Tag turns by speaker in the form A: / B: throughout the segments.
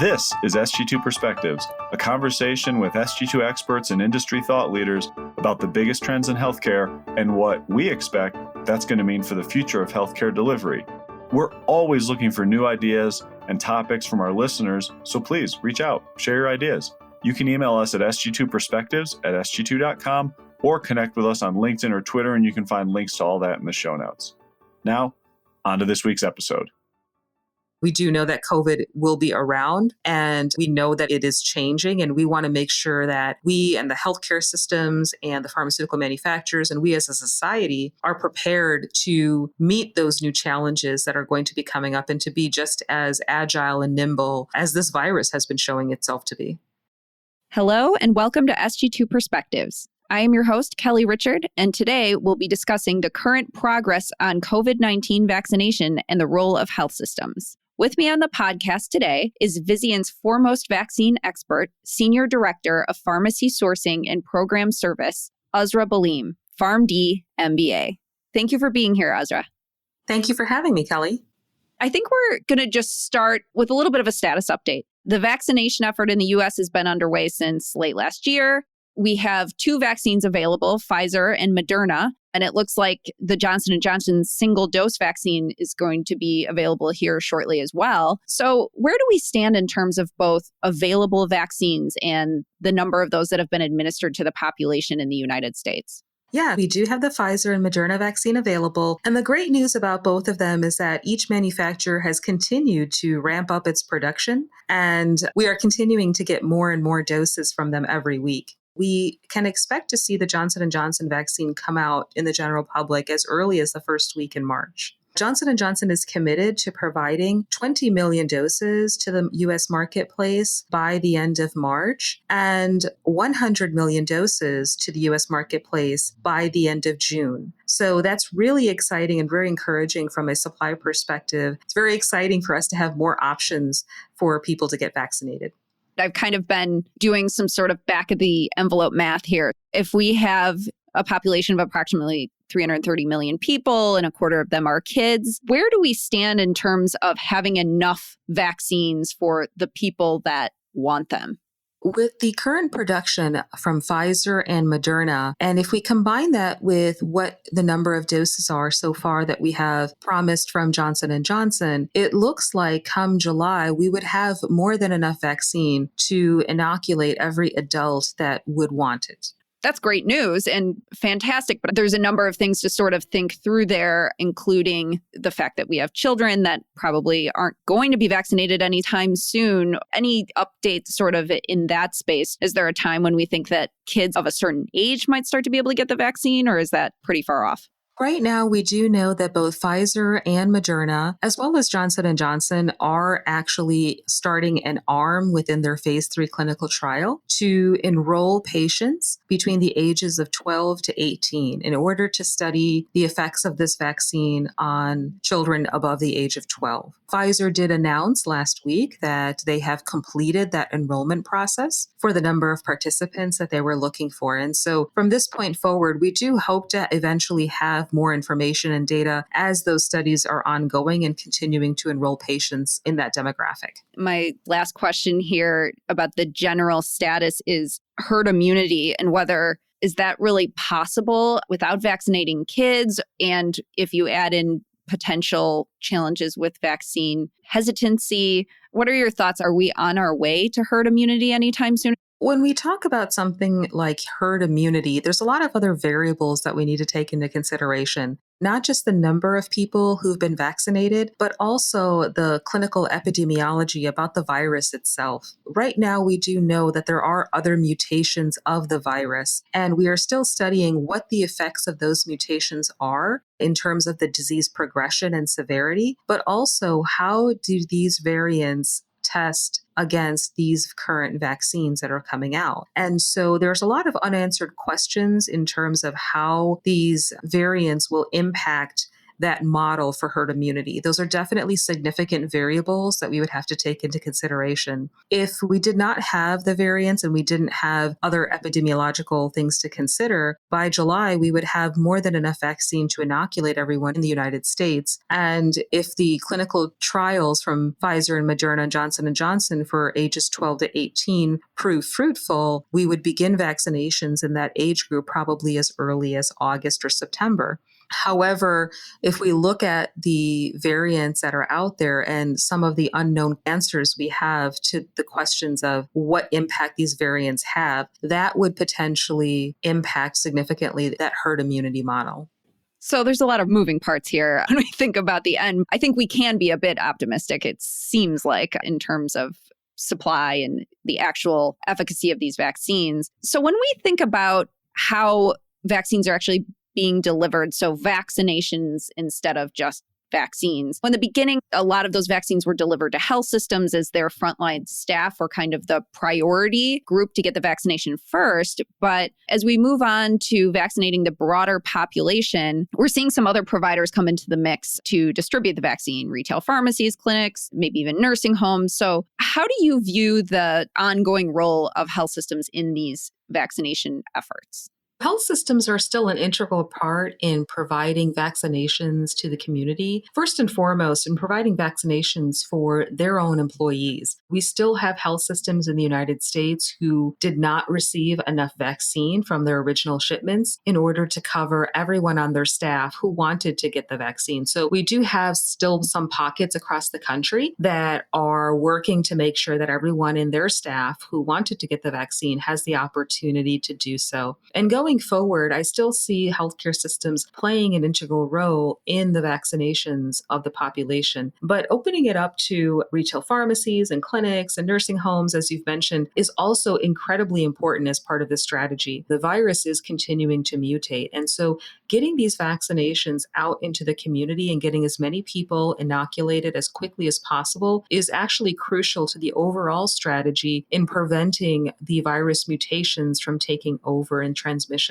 A: This is Sg2 Perspectives, a conversation with Sg2 experts and industry thought leaders about the biggest trends in healthcare and what we expect that's going to mean for the future of healthcare delivery. We're always looking for new ideas and topics from our listeners, so please reach out, share your ideas. You can email us at sg2perspectives@sg2.com or connect with us on LinkedIn or Twitter, and you can find links to all that in the show notes. Now, on to this week's episode.
B: We do know that COVID will be around, and we know that it is changing, and we want to make sure that we and the healthcare systems and the pharmaceutical manufacturers and we as a society are prepared to meet those new challenges that are going to be coming up and to be just as agile and nimble as this virus has been showing itself to be.
C: Hello, and welcome to Sg2 Perspectives. I am your host, Kelly Richard, and today we'll be discussing the current progress on COVID-19 vaccination and the role of health systems. With me on the podcast today is Vizient's foremost vaccine expert, Senior Director of Pharmacy Sourcing and Program Service, Azra Behlim, PharmD, MBA. Thank you for being here, Azra.
B: Thank you for having me, Kelly.
C: I think we're going to just start with a little bit of a status update. The vaccination effort in the U.S. has been underway since late last year. We have two vaccines available, Pfizer and Moderna, and it looks like the Johnson & Johnson single-dose vaccine is going to be available here shortly as well. So where do we stand in terms of both available vaccines and the number of those that have been administered to the population in the United States?
B: Yeah, we do have the Pfizer and Moderna vaccine available. And the great news about both of them is that each manufacturer has continued to ramp up its production, and we are continuing to get more and more doses from them every week. We can expect to see the Johnson & Johnson vaccine come out in the general public as early as the first week in March. Johnson & Johnson is committed to providing 20 million doses to the U.S. marketplace by the end of March and 100 million doses to the U.S. marketplace by the end of June. So that's really exciting and very encouraging from a supply perspective. It's very exciting for us to have more options for people to get vaccinated.
C: I've kind of been doing some sort of back of the envelope math here. If we have a population of approximately 330 million people and a quarter of them are kids, where do we stand in terms of having enough vaccines for the people that want them?
B: With the current production from Pfizer and Moderna, and if we combine that with what the number of doses are so far that we have promised from Johnson & Johnson, it looks like come July, we would have more than enough vaccine to inoculate every adult that would want it.
C: That's great news and fantastic, but there's a number of things to sort of think through there, including the fact that we have children that probably aren't going to be vaccinated anytime soon. Any updates sort of in that space? Is there a time when we think that kids of a certain age might start to be able to get the vaccine, or is that pretty far off?
B: Right now, we do know that both Pfizer and Moderna, as well as Johnson & Johnson, are actually starting an arm within their phase 3 clinical trial to enroll patients between the ages of 12 to 18 in order to study the effects of this vaccine on children above the age of 12. Pfizer did announce last week that they have completed that enrollment process for the number of participants that they were looking for. And so from this point forward, we do hope to eventually have more information and data as those studies are ongoing and continuing to enroll patients in that demographic.
C: My last question here about the general status is herd immunity and whether is that really possible without vaccinating kids? And if you add in potential challenges with vaccine hesitancy, what are your thoughts? Are we on our way to herd immunity anytime soon?
B: When we talk about something like herd immunity, there's a lot of other variables that we need to take into consideration. Not just the number of people who've been vaccinated, but also the clinical epidemiology about the virus itself. Right now, we do know that there are other mutations of the virus, and we are still studying what the effects of those mutations are in terms of the disease progression and severity, but also how do these variants test against these current vaccines that are coming out. And so there's a lot of unanswered questions in terms of how these variants will impact that model for herd immunity. Those are definitely significant variables that we would have to take into consideration. If we did not have the variants and we didn't have other epidemiological things to consider, by July, we would have more than enough vaccine to inoculate everyone in the United States. And if the clinical trials from Pfizer and Moderna and Johnson & Johnson for ages 12 to 18 prove fruitful, we would begin vaccinations in that age group probably as early as August or September. However, if we look at the variants that are out there and some of the unknown answers we have to the questions of what impact these variants have, that would potentially impact significantly that herd immunity model.
C: So there's a lot of moving parts here when we think about the end. I think we can be a bit optimistic, it seems like, in terms of supply and the actual efficacy of these vaccines. So when we think about how vaccines are actually being delivered, so vaccinations instead of just vaccines. In the beginning, a lot of those vaccines were delivered to health systems as their frontline staff were kind of the priority group to get the vaccination first. But as we move on to vaccinating the broader population, we're seeing some other providers come into the mix to distribute the vaccine, retail pharmacies, clinics, maybe even nursing homes. So how do you view the ongoing role of health systems in these vaccination efforts?
B: Health systems are still an integral part in providing vaccinations to the community. First and foremost, in providing vaccinations for their own employees. We still have health systems in the United States who did not receive enough vaccine from their original shipments in order to cover everyone on their staff who wanted to get the vaccine. So we do have still some pockets across the country that are working to make sure that everyone in their staff who wanted to get the vaccine has the opportunity to do so. And going forward, I still see healthcare systems playing an integral role in the vaccinations of the population. But opening it up to retail pharmacies and clinics and nursing homes, as you've mentioned, is also incredibly important as part of this strategy. The virus is continuing to mutate. And so getting these vaccinations out into the community and getting as many people inoculated as quickly as possible is actually crucial to the overall strategy in preventing the virus mutations from taking over and transmission.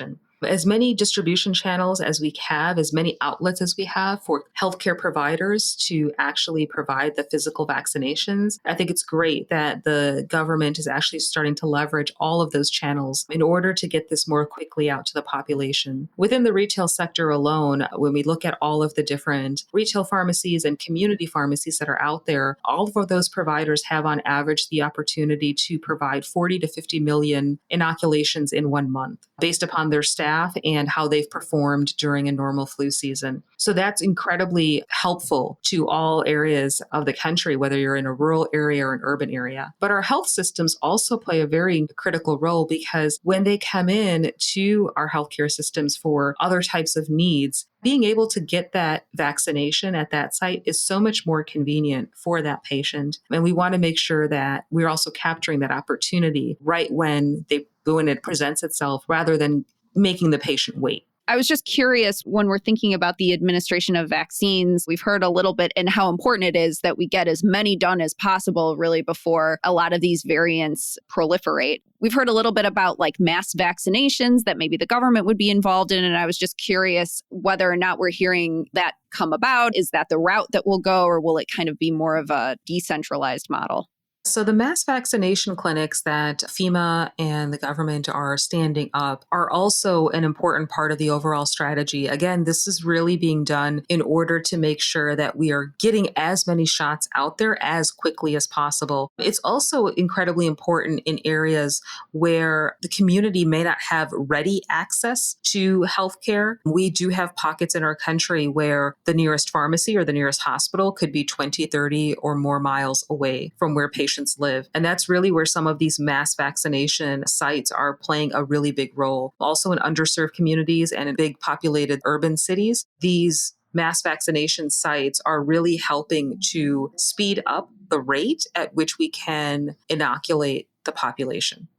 B: As many distribution channels as we have, as many outlets as we have for healthcare providers to actually provide the physical vaccinations, I think it's great that the government is actually starting to leverage all of those channels in order to get this more quickly out to the population. Within the retail sector alone, when we look at all of the different retail pharmacies and community pharmacies that are out there, all of those providers have on average the opportunity to provide 40 to 50 million inoculations in 1 month based upon their staff and how they've performed during a normal flu season. So that's incredibly helpful to all areas of the country, whether you're in a rural area or an urban area. But our health systems also play a very critical role because when they come in to our healthcare systems for other types of needs, being able to get that vaccination at that site is so much more convenient for that patient. And we want to make sure that we're also capturing that opportunity right when it presents itself rather than making the patient wait.
C: I was just curious when we're thinking about the administration of vaccines, we've heard a little bit and how important it is that we get as many done as possible really before a lot of these variants proliferate. We've heard a little bit about like mass vaccinations that maybe the government would be involved in. And I was just curious whether or not we're hearing that come about. Is that the route that will go, or will it kind of be more of a decentralized model?
B: So the mass vaccination clinics that FEMA and the government are standing up are also an important part of the overall strategy. Again, this is really being done in order to make sure that we are getting as many shots out there as quickly as possible. It's also incredibly important in areas where the community may not have ready access to healthcare. We do have pockets in our country where the nearest pharmacy or the nearest hospital could be 20, 30 or more miles away from where patients live. And that's really where some of these mass vaccination sites are playing a really big role. Also in underserved communities and in big populated urban cities, these mass vaccination sites are really helping to speed up the rate at which we can inoculate the population.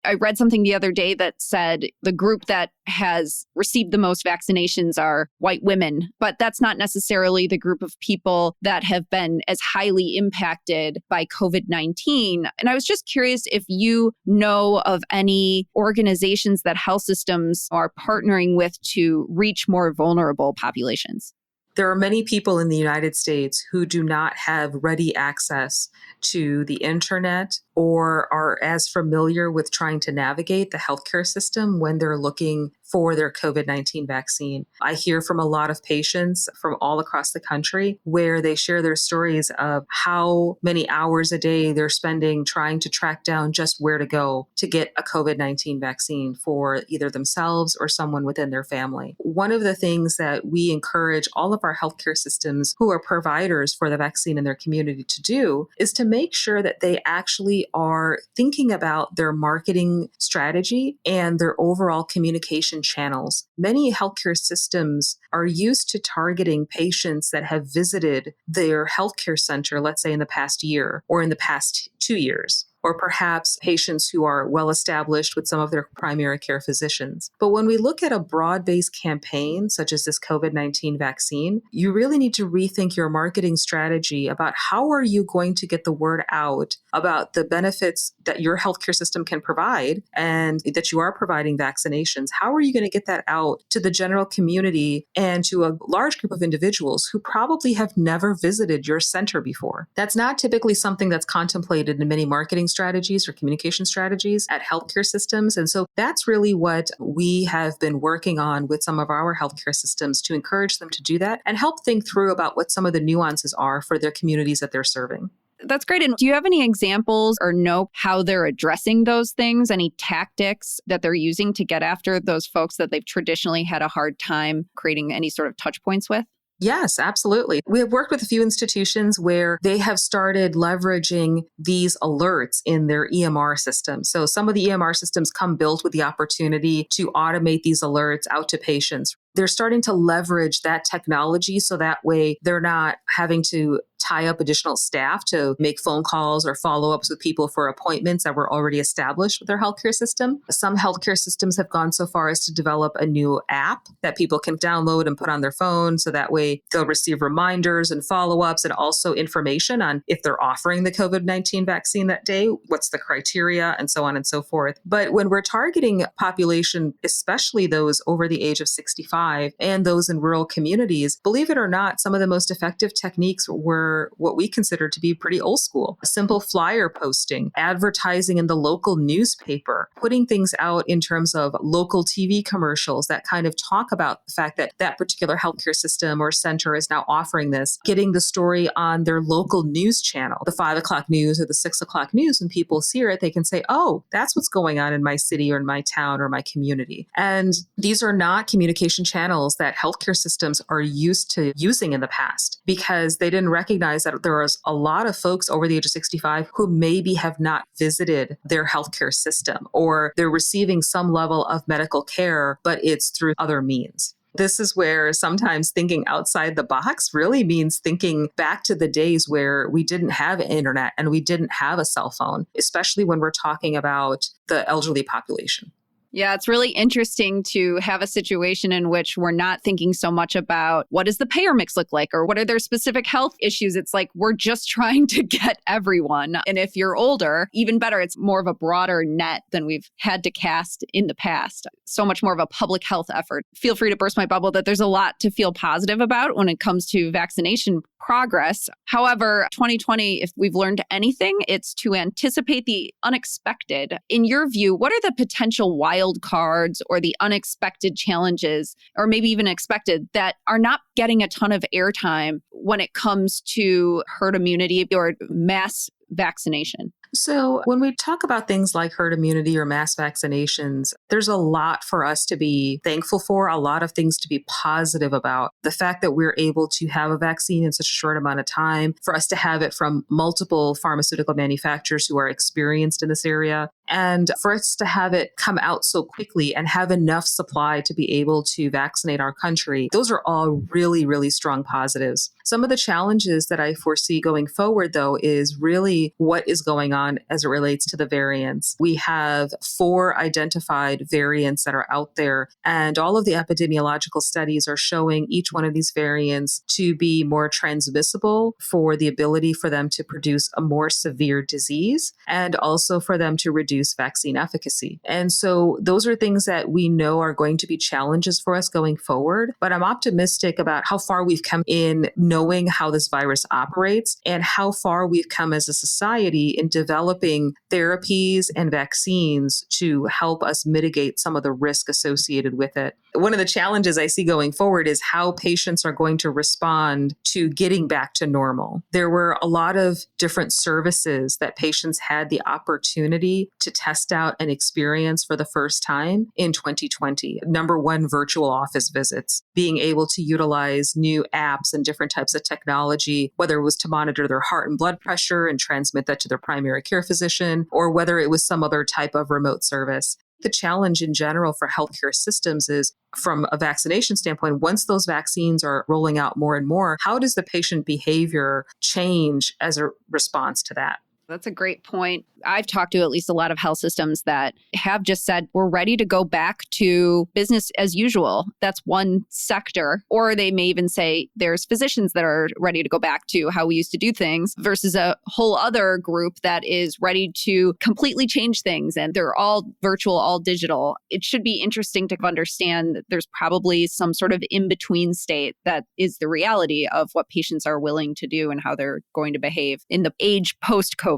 C: I read something the other day that said the group that has received the most vaccinations are white women, but that's not necessarily the group of people that have been as highly impacted by COVID-19. And I was just curious if you know of any organizations that health systems are partnering with to reach more vulnerable populations.
B: There are many people in the United States who do not have ready access to the internet or are as familiar with trying to navigate the healthcare system when they're looking for their COVID-19 vaccine. I hear from a lot of patients from all across the country where they share their stories of how many hours a day they're spending trying to track down just where to go to get a COVID-19 vaccine for either themselves or someone within their family. One of the things that we encourage all of our healthcare systems who are providers for the vaccine in their community to do is to make sure that they actually are thinking about their marketing strategy and their overall communication channels. Many healthcare systems are used to targeting patients that have visited their healthcare center, let's say in the past year or in the past 2 years, or perhaps patients who are well established with some of their primary care physicians. But when we look at a broad-based campaign, such as this COVID-19 vaccine, you really need to rethink your marketing strategy about how are you going to get the word out about the benefits that your healthcare system can provide and that you are providing vaccinations. How are you going to get that out to the general community and to a large group of individuals who probably have never visited your center before? That's not typically something that's contemplated in many marketing strategies or communication strategies at healthcare systems. And so that's really what we have been working on with some of our healthcare systems to encourage them to do that and help think through about what some of the nuances are for their communities that they're serving.
C: That's great. And do you have any examples or know how they're addressing those things? Any tactics that they're using to get after those folks that they've traditionally had a hard time creating any sort of touch points with?
B: Yes, absolutely. We have worked with a few institutions where they have started leveraging these alerts in their EMR system. So some of the EMR systems come built with the opportunity to automate these alerts out to patients. They're starting to leverage that technology so that way they're not having to tie up additional staff to make phone calls or follow-ups with people for appointments that were already established with their healthcare system. Some healthcare systems have gone so far as to develop a new app that people can download and put on their phone so that way they'll receive reminders and follow-ups and also information on if they're offering the COVID-19 vaccine that day, what's the criteria, and so on and so forth. But when we're targeting population, especially those over the age of 65, and those in rural communities, believe it or not, some of the most effective techniques were what we consider to be pretty old school. Simple flyer posting, advertising in the local newspaper, putting things out in terms of local TV commercials that kind of talk about the fact that that particular healthcare system or center is now offering this, getting the story on their local news channel, the 5 o'clock news or the 6 o'clock news. When people see it, they can say, oh, that's what's going on in my city or in my town or my community. And these are not communication channels that healthcare systems are used to using in the past because they didn't recognize that there was a lot of folks over the age of 65 who maybe have not visited their healthcare system or they're receiving some level of medical care, but it's through other means. This is where sometimes thinking outside the box really means thinking back to the days where we didn't have internet and we didn't have a cell phone, especially when we're talking about the elderly population.
C: Yeah, it's really interesting to have a situation in which we're not thinking so much about what does the payer mix look like or what are their specific health issues. It's like we're just trying to get everyone. And if you're older, even better, it's more of a broader net than we've had to cast in the past. So much more of a public health effort. Feel free to burst my bubble that there's a lot to feel positive about when it comes to vaccination progress. However, 2020, if we've learned anything, it's to anticipate the unexpected. In your view, what are the potential wild cards or the unexpected challenges, or maybe even expected, that are not getting a ton of airtime when it comes to herd immunity or mass vaccination?
B: So when we talk about things like herd immunity or mass vaccinations, there's a lot for us to be thankful for, a lot of things to be positive about. The fact that we're able to have a vaccine in such a short amount of time, for us to have it from multiple pharmaceutical manufacturers who are experienced in this area, and for us to have it come out so quickly and have enough supply to be able to vaccinate our country, those are all really, really strong positives. Some of the challenges that I foresee going forward, though, is really what is going on as it relates to the variants. We have 4 identified variants that are out there, and all of the epidemiological studies are showing each one of these variants to be more transmissible for the ability for them to produce a more severe disease and also for them to reduce reduce vaccine efficacy. And so those are things that we know are going to be challenges for us going forward. But I'm optimistic about how far we've come in knowing how this virus operates and how far we've come as a society in developing therapies and vaccines to help us mitigate some of the risk associated with it. One of the challenges I see going forward is how patients are going to respond to getting back to normal. There were a lot of different services that patients had the opportunity to test out and experience for the first time in 2020. Number one, virtual office visits, being able to utilize new apps and different types of technology, whether it was to monitor their heart and blood pressure and transmit that to their primary care physician, or whether it was some other type of remote service. The challenge in general for healthcare systems is, from a vaccination standpoint, once those vaccines are rolling out more and more, how does the patient behavior change as a response to that?
C: That's a great point. I've talked to at least a lot of health systems that have just said, we're ready to go back to business as usual. That's one sector. Or they may even say there's physicians that are ready to go back to how we used to do things versus a whole other group that is ready to completely change things. And they're all virtual, all digital. It should be interesting to understand that there's probably some sort of in-between state that is the reality of what patients are willing to do and how they're going to behave in the age post-COVID.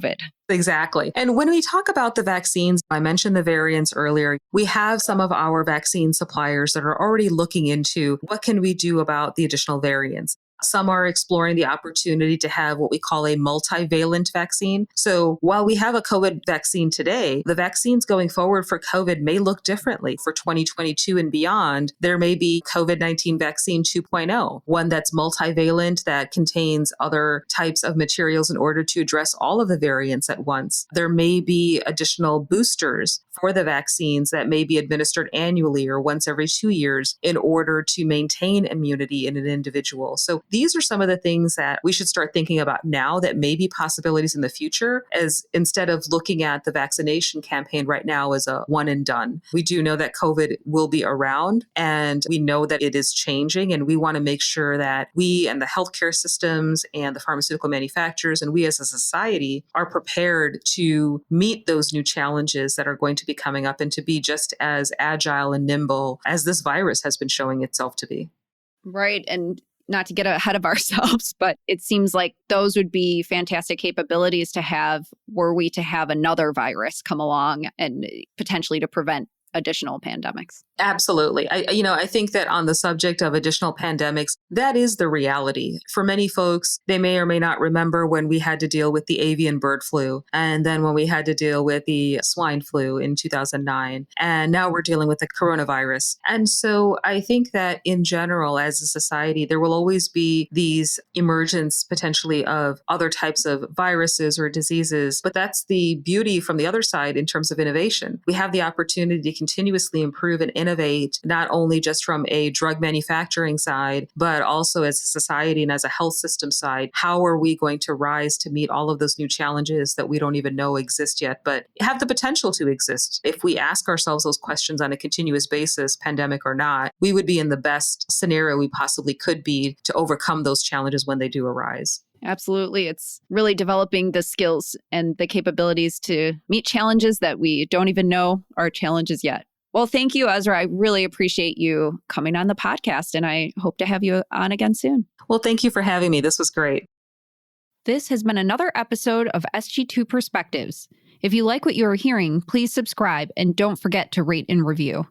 B: Exactly. And when we talk about the vaccines, I mentioned the variants earlier. We have some of our vaccine suppliers that are already looking into what can we do about the additional variants. Some are exploring the opportunity to have what we call a multivalent vaccine. So while we have a COVID vaccine today, the vaccines going forward for COVID may look differently. For 2022 and beyond, there may be COVID-19 vaccine 2.0, one that's multivalent that contains other types of materials in order to address all of the variants at once. There may be additional boosters for the vaccines that may be administered annually or once every 2 years in order to maintain immunity in an individual. So these are some of the things that we should start thinking about now that may be possibilities in the future, as instead of looking at the vaccination campaign right now as a one and done. We do know that COVID will be around, and we know that it is changing, and we want to make sure that we and the healthcare systems and the pharmaceutical manufacturers and we as a society are prepared to meet those new challenges that are going to be coming up and to be just as agile and nimble as this virus has been showing itself to be.
C: Right. And not to get ahead of ourselves, but it seems like those would be fantastic capabilities to have were we to have another virus come along and potentially to prevent additional pandemics.
B: Absolutely. I think that on the subject of additional pandemics, that is the reality. For many folks, they may or may not remember when we had to deal with the avian bird flu, and then when we had to deal with the swine flu in 2009, and now we're dealing with the coronavirus. And so I think that in general, as a society, there will always be these emergence potentially of other types of viruses or diseases. But that's the beauty from the other side in terms of innovation. We have the opportunity to continuously improve and innovate, not only just from a drug manufacturing side, but also as a society and as a health system side. How are we going to rise to meet all of those new challenges that we don't even know exist yet, but have the potential to exist? If we ask ourselves those questions on a continuous basis, pandemic or not, we would be in the best scenario we possibly could be to overcome those challenges when they do arise.
C: Absolutely. It's really developing the skills and the capabilities to meet challenges that we don't even know are challenges yet. Well, thank you, Azra. I really appreciate you coming on the podcast, and I hope to have you on again soon.
B: Well, thank you for having me. This was great.
C: This has been another episode of Sg2 Perspectives. If you like what you are hearing, please subscribe and don't forget to rate and review.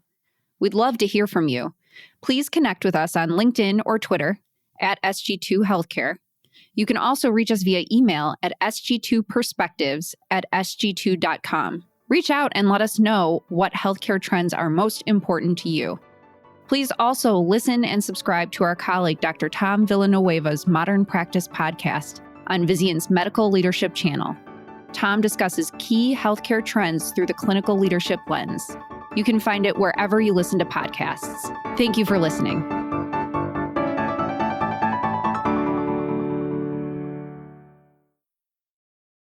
C: We'd love to hear from you. Please connect with us on LinkedIn or Twitter at Sg2 Healthcare. You can also reach us via email at sg2perspectives@sg2.com. Reach out and let us know what healthcare trends are most important to you. Please also listen and subscribe to our colleague, Dr. Tom Villanueva's Modern Practice podcast on Vizient's Medical Leadership channel. Tom discusses key healthcare trends through the clinical leadership lens. You can find it wherever you listen to podcasts. Thank you for listening.